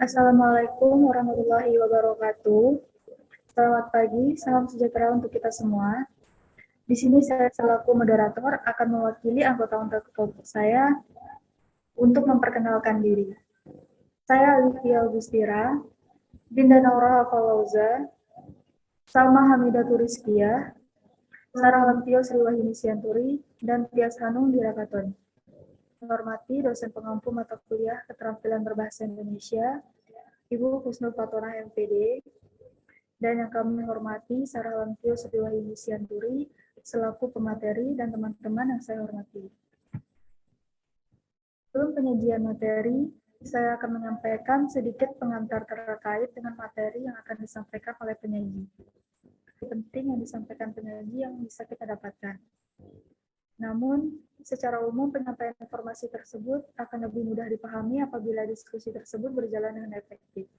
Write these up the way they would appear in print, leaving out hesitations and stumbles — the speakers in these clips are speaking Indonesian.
Assalamualaikum warahmatullahi wabarakatuh. Selamat pagi, salam sejahtera untuk kita semua. Di sini saya selaku moderator akan mewakili anggota kelompok saya untuk memperkenalkan diri. Saya Alifia Agustira, Dinda Naura Falauza, Salma Hamidah Turiskia, Sarah Lantio Sriwahini Sianturi, dan Tias Hanung Dirakaton. Menghormati dosen pengampu mata kuliah Keterampilan Berbahasa Indonesia, Ibu Husnul Fatonah MPD, dan yang kami hormati Sarah Lantio Sriwahini Sianturi selaku pemateri dan teman-teman yang saya hormati. Sebelum penyajian materi, saya akan menyampaikan sedikit pengantar terkait dengan materi yang akan disampaikan oleh penyaji. Penting yang disampaikan penyaji yang bisa kita dapatkan. Namun, secara umum penyampaian informasi tersebut akan lebih mudah dipahami apabila diskusi tersebut berjalan dengan efektif.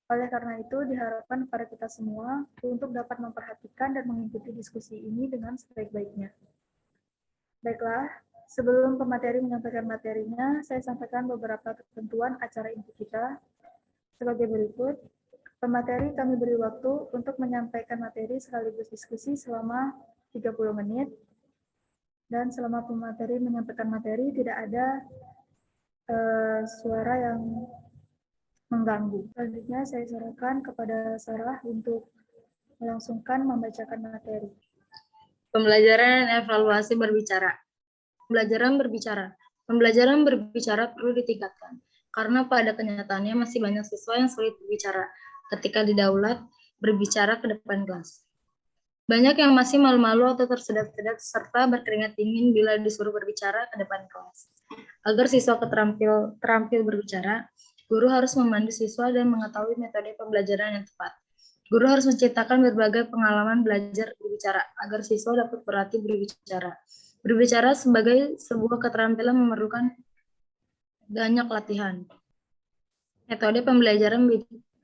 Oleh karena itu, diharapkan kepada kita semua untuk dapat memperhatikan dan mengikuti diskusi ini dengan sebaik-baiknya. Baiklah, sebelum pemateri menyampaikan materinya, saya sampaikan beberapa ketentuan acara inti kita sebagai berikut. Pemateri kami beri waktu untuk menyampaikan materi sekaligus diskusi selama 30 menit. Dan selama pemateri menyampaikan materi, tidak ada suara yang mengganggu. Selanjutnya saya serahkan kepada Sarah untuk melangsungkan membacakan materi. Pembelajaran dan evaluasi berbicara. Pembelajaran berbicara perlu ditingkatkan, karena pada kenyataannya masih banyak siswa yang sulit berbicara ketika didaulat berbicara ke depan kelas. Banyak yang masih malu-malu atau tersedak-sedak serta berkeringat dingin bila disuruh berbicara ke depan kelas. Agar siswa terampil berbicara, guru harus memandu siswa dan mengetahui metode pembelajaran yang tepat. Guru harus menciptakan berbagai pengalaman belajar berbicara agar siswa dapat berlatih berbicara. Berbicara sebagai sebuah keterampilan memerlukan banyak latihan. Metode pembelajaran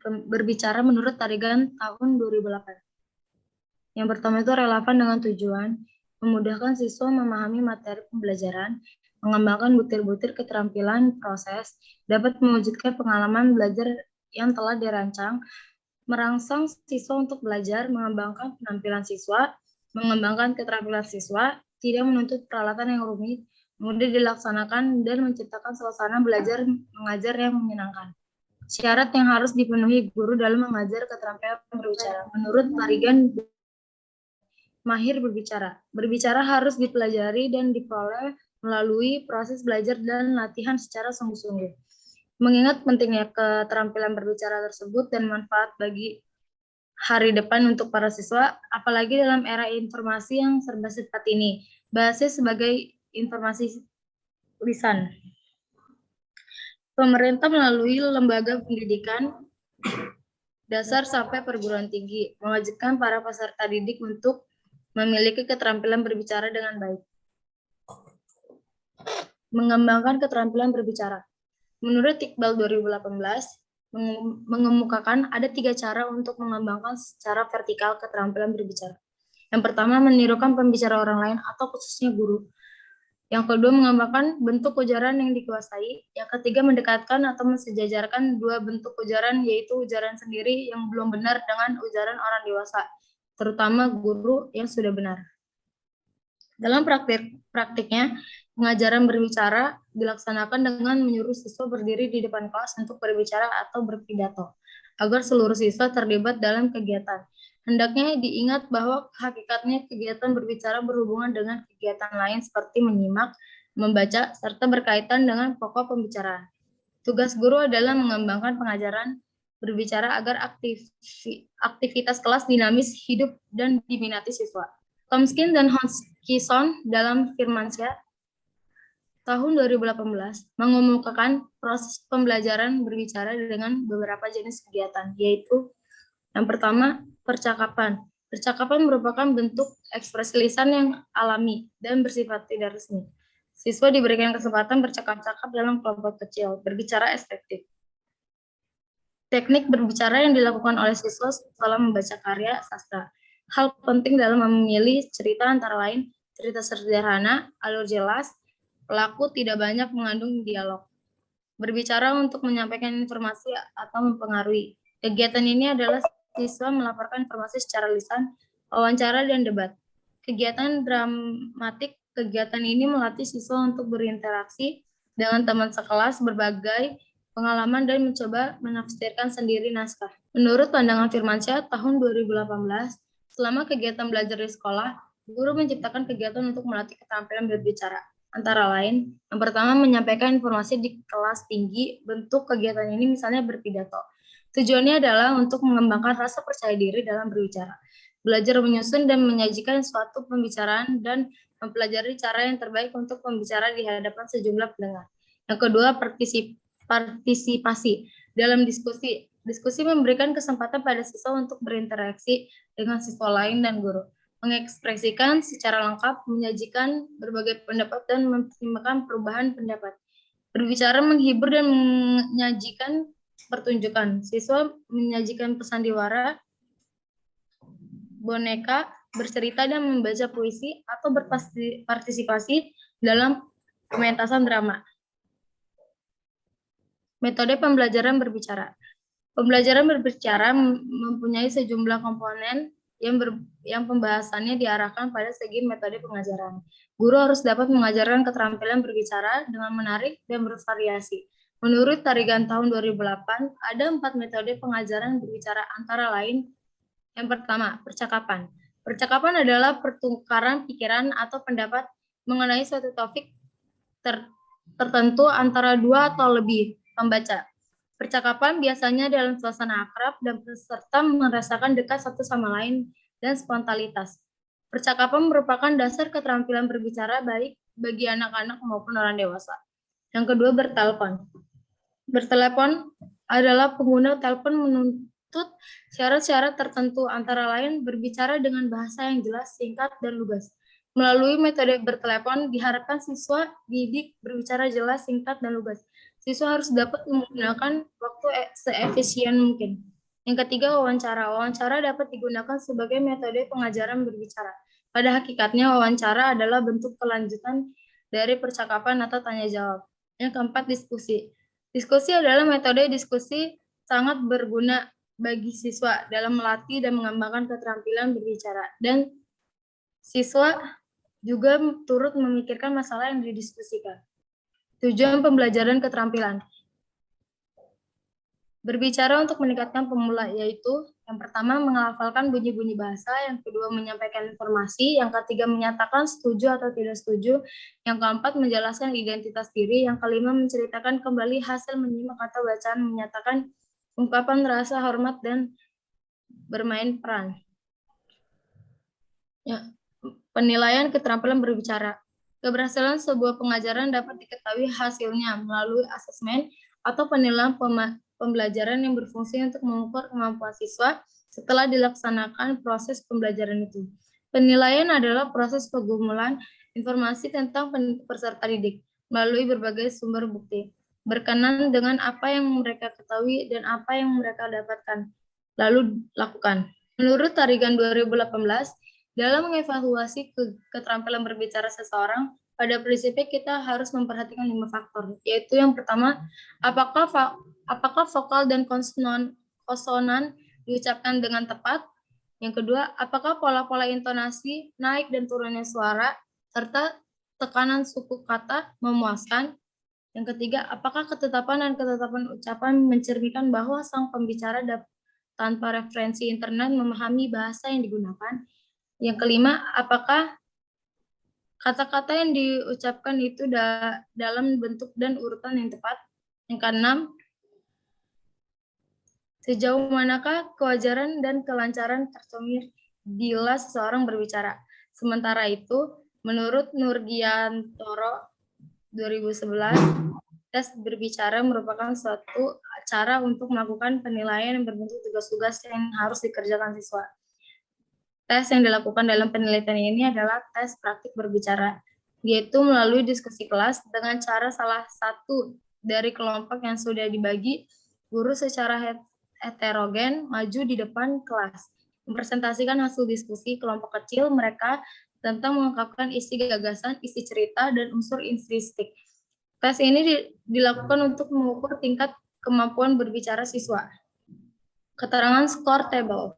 berbicara menurut Tarigan tahun 2008. Yang pertama itu relevan dengan tujuan, memudahkan siswa memahami materi pembelajaran, mengembangkan butir-butir keterampilan proses, dapat mewujudkan pengalaman belajar yang telah dirancang, merangsang siswa untuk belajar, mengembangkan penampilan siswa, mengembangkan keterampilan siswa, tidak menuntut peralatan yang rumit, mudah dilaksanakan, dan menciptakan suasana belajar mengajar yang menyenangkan. Syarat yang harus dipenuhi guru dalam mengajar keterampilan berbicara. Menurut Tarigan, mahir berbicara. Berbicara harus dipelajari dan diperoleh melalui proses belajar dan latihan secara sungguh-sungguh. Mengingat pentingnya keterampilan berbicara tersebut dan manfaat bagi hari depan untuk para siswa, apalagi dalam era informasi yang serba cepat ini. Bahasa sebagai informasi lisan. Pemerintah melalui lembaga pendidikan dasar sampai perguruan tinggi mewajibkan para peserta didik untuk memiliki keterampilan berbicara dengan baik. Mengembangkan keterampilan berbicara. Menurut Iqbal 2018, mengemukakan ada 3 cara untuk mengembangkan secara vertikal keterampilan berbicara. Yang pertama, menirukan pembicara orang lain atau khususnya guru. Yang kedua, mengembangkan bentuk ujaran yang dikuasai. Yang ketiga, mendekatkan atau mensejajarkan 2 bentuk ujaran, yaitu ujaran sendiri yang belum benar dengan ujaran orang dewasa, terutama guru yang sudah benar. Dalam praktiknya, pengajaran berbicara dilaksanakan dengan menyuruh siswa berdiri di depan kelas untuk berbicara atau berpidato, agar seluruh siswa terlibat dalam kegiatan. Hendaknya diingat bahwa hakikatnya kegiatan berbicara berhubungan dengan kegiatan lain seperti menyimak, membaca, serta berkaitan dengan pokok pembicaraan. Tugas guru adalah mengembangkan pengajaran berbicara agar aktivitas kelas dinamis, hidup, dan diminati siswa. Chomsky dan Hodgkinson dalam Firmansyah tahun 2018 mengemukakan proses pembelajaran berbicara dengan beberapa jenis kegiatan, yaitu yang pertama, percakapan. Percakapan merupakan bentuk ekspresi lisan yang alami dan bersifat tidak resmi. Siswa diberikan kesempatan bercakap-cakap dalam kelompok kecil, berbicara efektif. Teknik berbicara yang dilakukan oleh siswa setelah membaca karya sastra. Hal penting dalam memilih cerita antara lain cerita sederhana, alur jelas, pelaku tidak banyak mengandung dialog. Berbicara untuk menyampaikan informasi atau mempengaruhi. Kegiatan ini adalah siswa melaporkan informasi secara lisan, wawancara, dan debat. Kegiatan dramatik, kegiatan ini melatih siswa untuk berinteraksi dengan teman sekelas, berbagai pengalaman, dan mencoba menafsirkan sendiri naskah. Menurut pandangan Firmansyah, tahun 2018, selama kegiatan belajar di sekolah, guru menciptakan kegiatan untuk melatih keterampilan berbicara. Antara lain, yang pertama menyampaikan informasi di kelas tinggi. Bentuk kegiatan ini misalnya berpidato. Tujuannya adalah untuk mengembangkan rasa percaya diri dalam berbicara, belajar menyusun dan menyajikan suatu pembicaraan, dan mempelajari cara yang terbaik untuk pembicara di hadapan sejumlah pendengar. Yang kedua, partisipasi dalam diskusi. Diskusi memberikan kesempatan pada siswa untuk berinteraksi dengan siswa lain dan guru, mengekspresikan secara lengkap, menyajikan berbagai pendapat, dan mempertimbangkan perubahan pendapat. Berbicara menghibur dan menyajikan pertunjukan. Siswa menyajikan pesandiwara, boneka, bercerita, dan membaca puisi atau berpartisipasi dalam pementasan drama. Metode pembelajaran berbicara. Pembelajaran berbicara mempunyai sejumlah komponen yang pembahasannya diarahkan pada segi metode pengajaran. Guru harus dapat mengajarkan keterampilan berbicara dengan menarik dan bervariasi. Menurut Tarigan tahun 2008, ada 4 metode pengajaran berbicara, antara lain: yang pertama, percakapan. Percakapan adalah pertukaran pikiran atau pendapat mengenai suatu topik tertentu antara dua atau lebih pembaca. Percakapan biasanya dalam suasana akrab dan peserta merasakan dekat satu sama lain dan spontanitas. Percakapan merupakan dasar keterampilan berbicara baik bagi anak-anak maupun orang dewasa. Yang kedua, bertelepon. Bertelepon adalah pengguna telepon menuntut syarat-syarat tertentu, antara lain berbicara dengan bahasa yang jelas, singkat, dan lugas. Melalui metode bertelepon, diharapkan siswa didik berbicara jelas, singkat, dan lugas. Siswa harus dapat menggunakan waktu seefisien mungkin. Yang ketiga, wawancara. Wawancara dapat digunakan sebagai metode pengajaran berbicara. Pada hakikatnya, wawancara adalah bentuk kelanjutan dari percakapan atau tanya jawab. Yang keempat, diskusi. Diskusi adalah metode diskusi sangat berguna bagi siswa dalam melatih dan mengembangkan keterampilan berbicara. Dan siswa juga turut memikirkan masalah yang didiskusikan. Tujuan pembelajaran keterampilan. Berbicara untuk meningkatkan pemula, yaitu yang pertama menghafalkan bunyi-bunyi bahasa, yang kedua menyampaikan informasi, yang ketiga menyatakan setuju atau tidak setuju, yang keempat menjelaskan identitas diri, yang kelima menceritakan kembali hasil menyimak atau bacaan, menyatakan ungkapan rasa hormat, dan bermain peran. Ya, penilaian keterampilan berbicara. Keberhasilan sebuah pengajaran dapat diketahui hasilnya melalui asesmen atau penilaian pembelajaran yang berfungsi untuk mengukur kemampuan siswa setelah dilaksanakan proses pembelajaran itu. Penilaian adalah proses pengumpulan informasi tentang peserta didik melalui berbagai sumber bukti, berkenan dengan apa yang mereka ketahui dan apa yang mereka dapatkan, lalu lakukan. Menurut Tarigan 2018, dalam mengevaluasi keterampilan berbicara seseorang, pada prinsipnya kita harus memperhatikan 5 faktor, yaitu yang pertama, apakah vokal dan konsonan diucapkan dengan tepat. Yang kedua, apakah pola-pola intonasi, naik dan turunnya suara, serta tekanan suku kata memuaskan. Yang ketiga, apakah ketetapan dan ketetapan ucapan mencerminkan bahwa sang pembicara tanpa referensi internet memahami bahasa yang digunakan. Yang kelima, apakah kata-kata yang diucapkan itu dalam bentuk dan urutan yang tepat. Yang keenam, sejauh manakah kewajaran dan kelancaran tercermin bila seseorang berbicara. Sementara itu, menurut Nurgiantoro 2011, tes berbicara merupakan suatu cara untuk melakukan penilaian yang berbentuk tugas-tugas yang harus dikerjakan siswa. Tes yang dilakukan dalam penelitian ini adalah tes praktik berbicara, yaitu melalui diskusi kelas dengan cara salah satu dari kelompok yang sudah dibagi, guru secara heterogen maju di depan kelas, mempresentasikan hasil diskusi kelompok kecil mereka tentang mengungkapkan isi gagasan, isi cerita, dan unsur instistik. Tes ini dilakukan untuk mengukur tingkat kemampuan berbicara siswa. Keterangan skor table.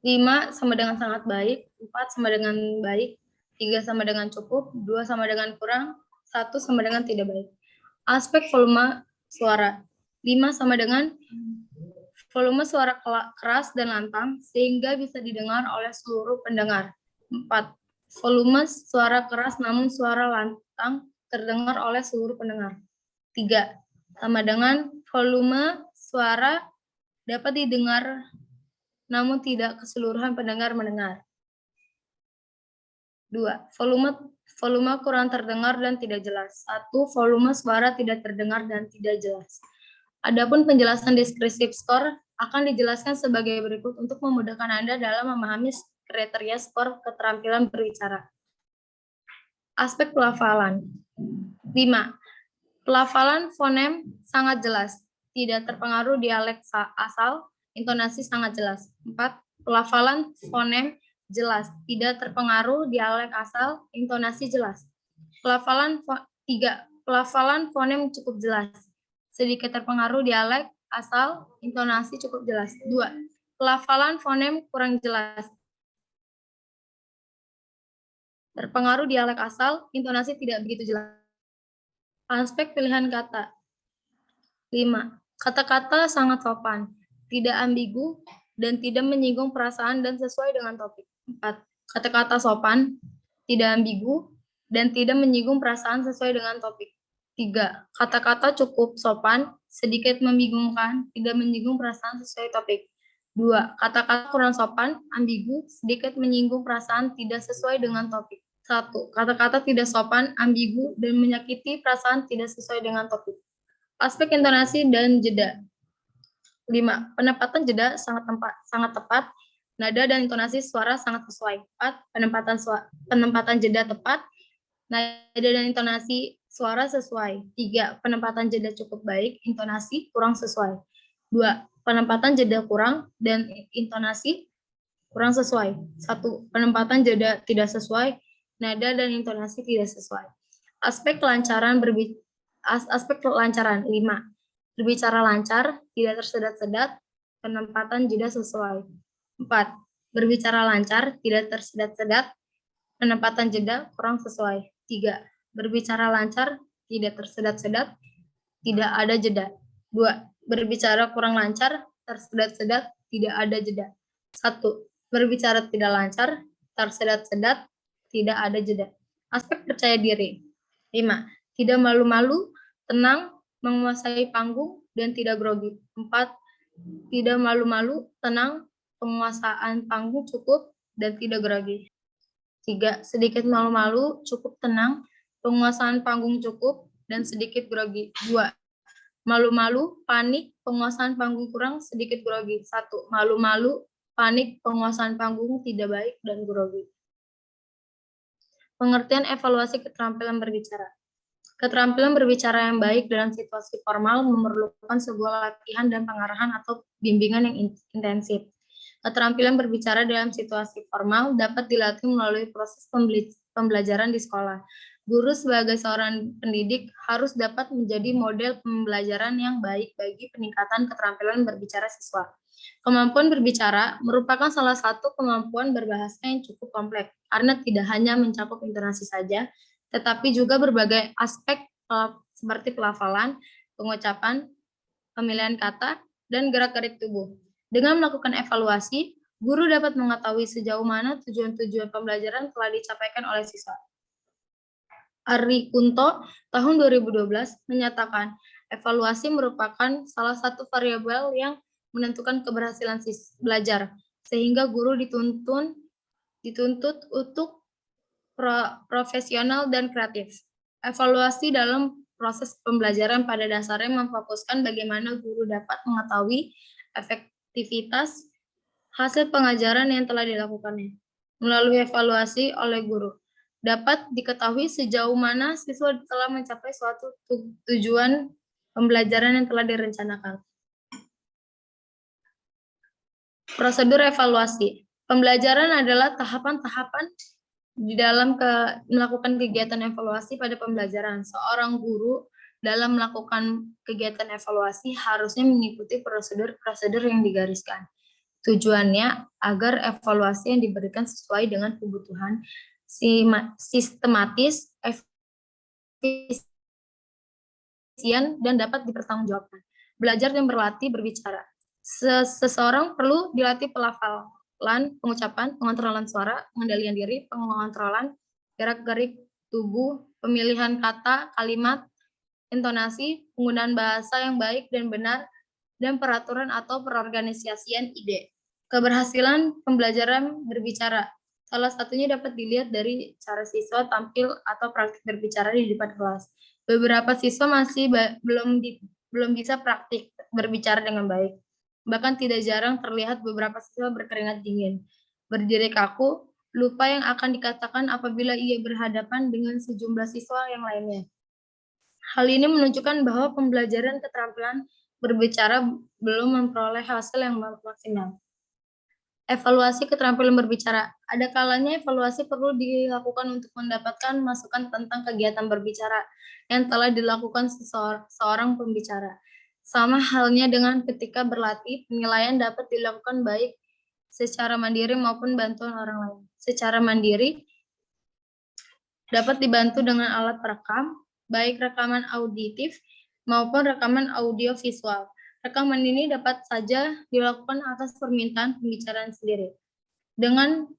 5 sama dengan sangat baik, 4 sama dengan baik, 3 sama dengan cukup, 2 sama dengan kurang, 1 sama dengan tidak baik. Aspek volume suara. 5 sama dengan volume suara keras dan lantang sehingga bisa didengar oleh seluruh pendengar. 4. Volume suara keras namun suara lantang terdengar oleh seluruh pendengar. 3. Sama dengan volume suara dapat didengar namun tidak keseluruhan pendengar mendengar. 2. Volume kurang terdengar dan tidak jelas. 1. Volume suara tidak terdengar dan tidak jelas. Adapun penjelasan deskriptif skor akan dijelaskan sebagai berikut untuk memudahkan Anda dalam memahami kriteria skor keterampilan berbicara. Aspek pelafalan. 5. Pelafalan fonem sangat jelas, tidak terpengaruh dialek asal, intonasi sangat jelas. 4. Pelafalan fonem jelas, tidak terpengaruh dialek asal, intonasi jelas. Pelafalan 3. Pelafalan fonem cukup jelas, sedikit terpengaruh dialek asal, intonasi cukup jelas. 2. Pelafalan fonem kurang jelas, terpengaruh dialek asal, intonasi tidak begitu jelas. Aspek pilihan kata. 5. Kata-kata sangat sopan, tidak ambigu, dan tidak menyinggung perasaan dan sesuai dengan topik. 4. Kata-kata sopan, tidak ambigu, dan tidak menyinggung perasaan sesuai dengan topik. 3. Kata-kata cukup sopan, sedikit membingungkan, tidak menyinggung perasaan sesuai topik. 2. Kata-kata kurang sopan, ambigu, sedikit menyinggung perasaan tidak sesuai dengan topik. 1. Kata-kata tidak sopan, ambigu, dan menyakiti perasaan tidak sesuai dengan topik. Aspek intonasi dan jeda. 5. Penempatan jeda sangat tepat, nada dan intonasi suara sangat sesuai. 4. Penempatan jeda tepat, nada dan intonasi suara sesuai. 3. Penempatan jeda cukup baik, intonasi kurang sesuai. 2. Penempatan jeda kurang dan intonasi kurang sesuai. 1. Penempatan jeda tidak sesuai, nada dan intonasi tidak sesuai. Aspek kelancaran 5. Berbicara lancar, tidak tersedat-sedat, penempatan jeda sesuai. 4. Berbicara lancar, tidak tersedat-sedat, penempatan jeda kurang sesuai. 3. Berbicara lancar, tidak tersedat-sedat, tidak ada jeda. 2. Berbicara kurang lancar, tersedat-sedat, tidak ada jeda. 1. Berbicara tidak lancar, tersedat-sedat, tidak ada jeda. Aspek percaya diri. 5. Tidak malu-malu, tenang, menguasai panggung, dan tidak grogi. 4. Tidak malu-malu, tenang, penguasaan panggung cukup, dan tidak grogi. 3. Sedikit malu-malu, cukup tenang, penguasaan panggung cukup, dan sedikit grogi. 2. Malu-malu, panik, penguasaan panggung kurang, sedikit grogi. 1. Malu-malu, panik, penguasaan panggung tidak baik, dan grogi. Pengertian evaluasi keterampilan berbicara. Keterampilan berbicara yang baik dalam situasi formal memerlukan sebuah latihan dan pengarahan atau bimbingan yang intensif. Keterampilan berbicara dalam situasi formal dapat dilatih melalui proses pembelajaran di sekolah. Guru sebagai seorang pendidik harus dapat menjadi model pembelajaran yang baik bagi peningkatan keterampilan berbicara siswa. Kemampuan berbicara merupakan salah satu kemampuan berbahasa yang cukup kompleks, karena tidak hanya mencakup intonasi saja, tetapi juga berbagai aspek seperti pelafalan, pengucapan, pemilihan kata, dan gerak-gerik tubuh. Dengan melakukan evaluasi, guru dapat mengetahui sejauh mana tujuan-tujuan pembelajaran telah dicapaikan oleh siswa. Ari Kunto tahun 2012 menyatakan evaluasi merupakan salah satu variabel yang menentukan keberhasilan belajar, sehingga guru dituntut untuk profesional dan kreatif. Evaluasi dalam proses pembelajaran pada dasarnya memfokuskan bagaimana guru dapat mengetahui efektivitas hasil pengajaran yang telah dilakukannya. Melalui evaluasi oleh guru, dapat diketahui sejauh mana siswa telah mencapai suatu tujuan pembelajaran yang telah direncanakan. Prosedur evaluasi. Pembelajaran adalah tahapan-tahapan di dalam melakukan kegiatan evaluasi pada pembelajaran. Seorang guru dalam melakukan kegiatan evaluasi harusnya mengikuti prosedur-prosedur yang digariskan. Tujuannya agar evaluasi yang diberikan sesuai dengan kebutuhan, sistematis, efisien, dan dapat dipertanggungjawabkan. Belajar dan berlatih berbicara. Seseorang perlu dilatih pelafalan, pengucapan, pengontrolan suara, pengendalian diri, pengontrolan gerak-gerik tubuh, pemilihan kata, kalimat, intonasi, penggunaan bahasa yang baik dan benar, dan peraturan atau perorganisasian ide. Keberhasilan pembelajaran berbicara. Salah satunya dapat dilihat dari cara siswa tampil atau praktik berbicara di depan kelas. Beberapa siswa masih belum bisa praktik berbicara dengan baik. Bahkan tidak jarang terlihat beberapa siswa berkeringat dingin, berdiri kaku, lupa yang akan dikatakan apabila ia berhadapan dengan sejumlah siswa yang lainnya. Hal ini menunjukkan bahwa pembelajaran keterampilan berbicara belum memperoleh hasil yang maksimal. Evaluasi keterampilan berbicara. Ada kalanya evaluasi perlu dilakukan untuk mendapatkan masukan tentang kegiatan berbicara yang telah dilakukan seorang pembicara. Sama halnya dengan ketika berlatih, penilaian dapat dilakukan baik secara mandiri maupun bantuan orang lain. Secara mandiri dapat dibantu dengan alat perekam, baik rekaman auditif maupun rekaman audio visual. Rekaman ini dapat saja dilakukan atas permintaan pembicaraan sendiri, dengan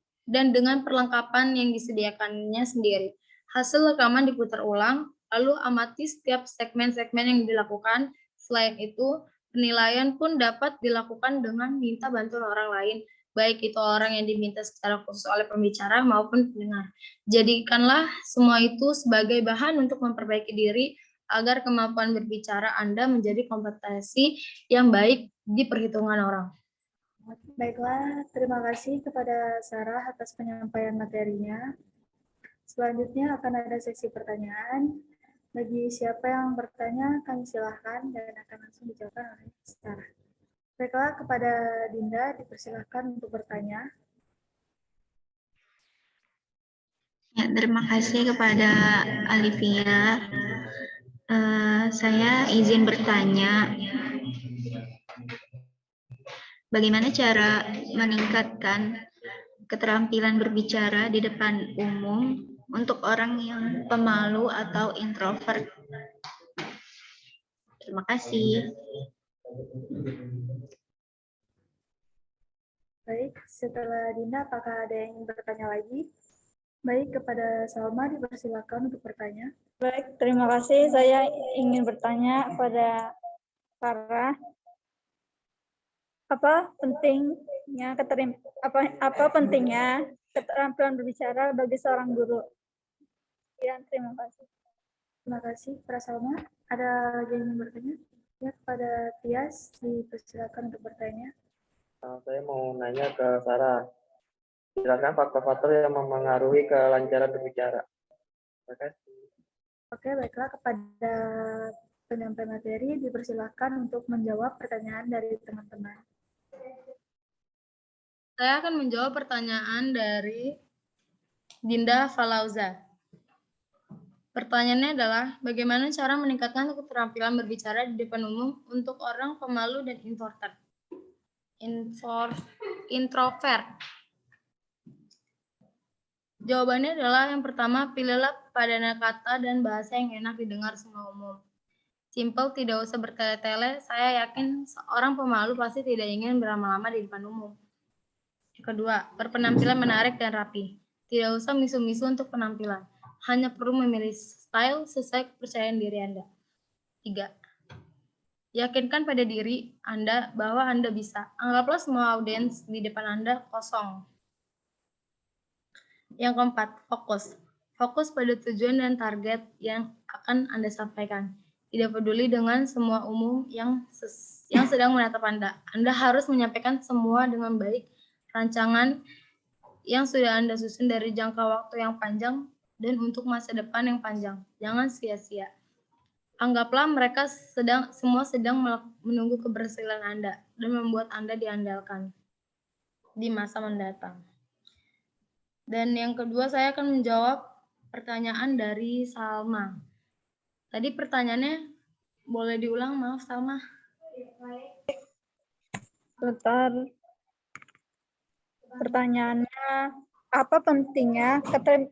perlengkapan yang disediakannya sendiri. Hasil rekaman diputar ulang, lalu amati setiap segmen-segmen yang dilakukan. Selain itu, penilaian pun dapat dilakukan dengan minta bantuan orang lain, baik itu orang yang diminta secara khusus oleh pembicara maupun pendengar. Jadikanlah semua itu sebagai bahan untuk memperbaiki diri agar kemampuan berbicara Anda menjadi kompetensi yang baik di perhitungan orang. Baiklah, terima kasih kepada Sarah atas penyampaian materinya. Selanjutnya akan ada sesi pertanyaan. Bagi siapa yang bertanya, kami silahkan dan akan langsung dijawab oleh Sarah. Baiklah, kepada Dinda dipersilahkan untuk bertanya. Ya, terima kasih kepada Alivia. Saya izin bertanya, bagaimana cara meningkatkan keterampilan berbicara di depan umum untuk orang yang pemalu atau introvert? Terima kasih. Baik, setelah Dinda, apakah ada yang ingin bertanya lagi? Baik, kepada Salma dipersilakan untuk bertanya. Baik, terima kasih. Saya ingin bertanya kepada Sarah, apa pentingnya keterampilan berbicara bagi seorang guru? Ya, terima kasih. Terima kasih, kepada Salma. Ada lagi yang ingin bertanya? Ya, kepada Tias dipersilakan untuk bertanya. Saya mau nanya ke Sarah. Jelaskan faktor-faktor yang memengaruhi kelancaran berbicara. Terima kasih. Oke, baiklah, kepada penyampai materi dipersilakan untuk menjawab pertanyaan dari teman-teman. Saya akan menjawab pertanyaan dari Dinda Falauza. Pertanyaannya adalah, bagaimana cara meningkatkan keterampilan berbicara di depan umum untuk orang pemalu dan introvert? Jawabannya adalah yang pertama, pilihlah padanan kata dan bahasa yang enak didengar semua umum. Simple, tidak usah bertele-tele. Saya yakin seorang pemalu pasti tidak ingin berlama-lama di depan umum. Kedua, berpenampilan menarik dan rapi. Tidak usah misu-misu untuk penampilan. Hanya perlu memilih style sesuai kepercayaan diri Anda. 3. Yakinkan pada diri Anda bahwa Anda bisa. Anggaplah semua audiens di depan Anda kosong. Yang keempat, fokus. Fokus pada tujuan dan target yang akan Anda sampaikan. Tidak peduli dengan semua umum yang sedang menatap Anda. Anda harus menyampaikan semua dengan baik. Rancangan yang sudah Anda susun dari jangka waktu yang panjang dan untuk masa depan yang panjang. Jangan sia-sia. Anggaplah mereka semua sedang menunggu keberhasilan Anda dan membuat Anda diandalkan di masa mendatang. Dan yang kedua saya akan menjawab pertanyaan dari Salma. Tadi pertanyaannya boleh diulang, maaf Salma. Sebentar. Pertanyaannya, apa pentingnya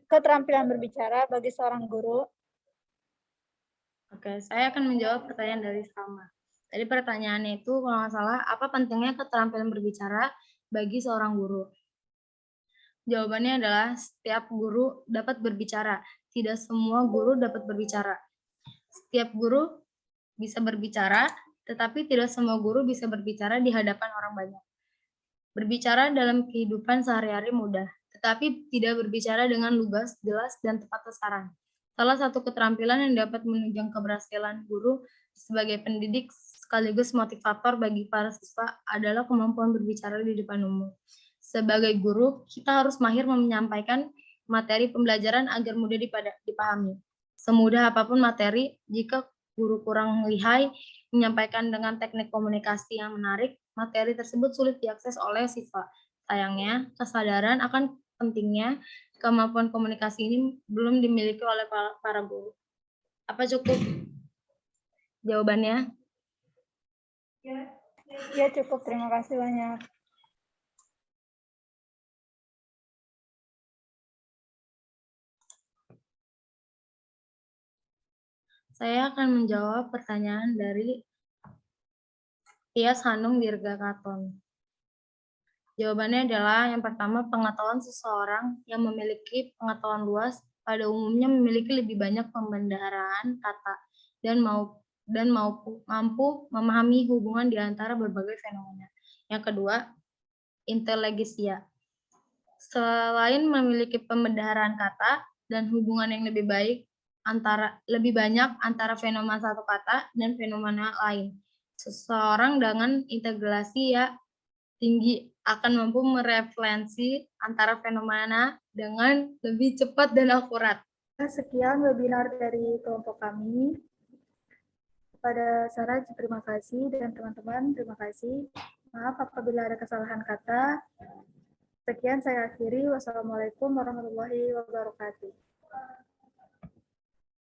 keterampilan berbicara bagi seorang guru? Oke, saya akan menjawab pertanyaan dari Salma. Tadi pertanyaannya itu kalau nggak salah, apa pentingnya keterampilan berbicara bagi seorang guru? Jawabannya adalah setiap guru dapat berbicara. Tidak semua guru dapat berbicara. Setiap guru bisa berbicara, tetapi tidak semua guru bisa berbicara di hadapan orang banyak. Berbicara dalam kehidupan sehari-hari mudah, tetapi tidak berbicara dengan lugas, jelas, dan tepat sasaran. Salah satu keterampilan yang dapat menunjang keberhasilan guru sebagai pendidik sekaligus motivator bagi para siswa adalah kemampuan berbicara di depan umum. Sebagai guru, kita harus mahir menyampaikan materi pembelajaran agar mudah dipahami. Semudah apapun materi, jika guru kurang lihai menyampaikan dengan teknik komunikasi yang menarik, materi tersebut sulit diakses oleh siswa. Sayangnya, kesadaran akan pentingnya kemampuan komunikasi ini belum dimiliki oleh para guru. Apa cukup jawabannya? Ya cukup, terima kasih banyak. Saya akan menjawab pertanyaan dari Tias Hanung Dirgakaton. Jawabannya adalah yang pertama, pengetahuan seseorang yang memiliki pengetahuan luas pada umumnya memiliki lebih banyak pembendaharaan kata dan mampu memahami hubungan di antara berbagai fenomena. Yang kedua, intelegesia. Selain memiliki pembendaharaan kata dan hubungan yang lebih banyak antara fenomena satu kata dan fenomena lain. Seseorang dengan integrasi ya tinggi akan mampu mereferensi antara fenomena dengan lebih cepat dan akurat. Sekian webinar dari kelompok kami. Kepada Sarah, terima kasih, dan teman-teman, terima kasih. Maaf apabila ada kesalahan kata. Sekian saya akhiri. Wassalamualaikum warahmatullahi wabarakatuh.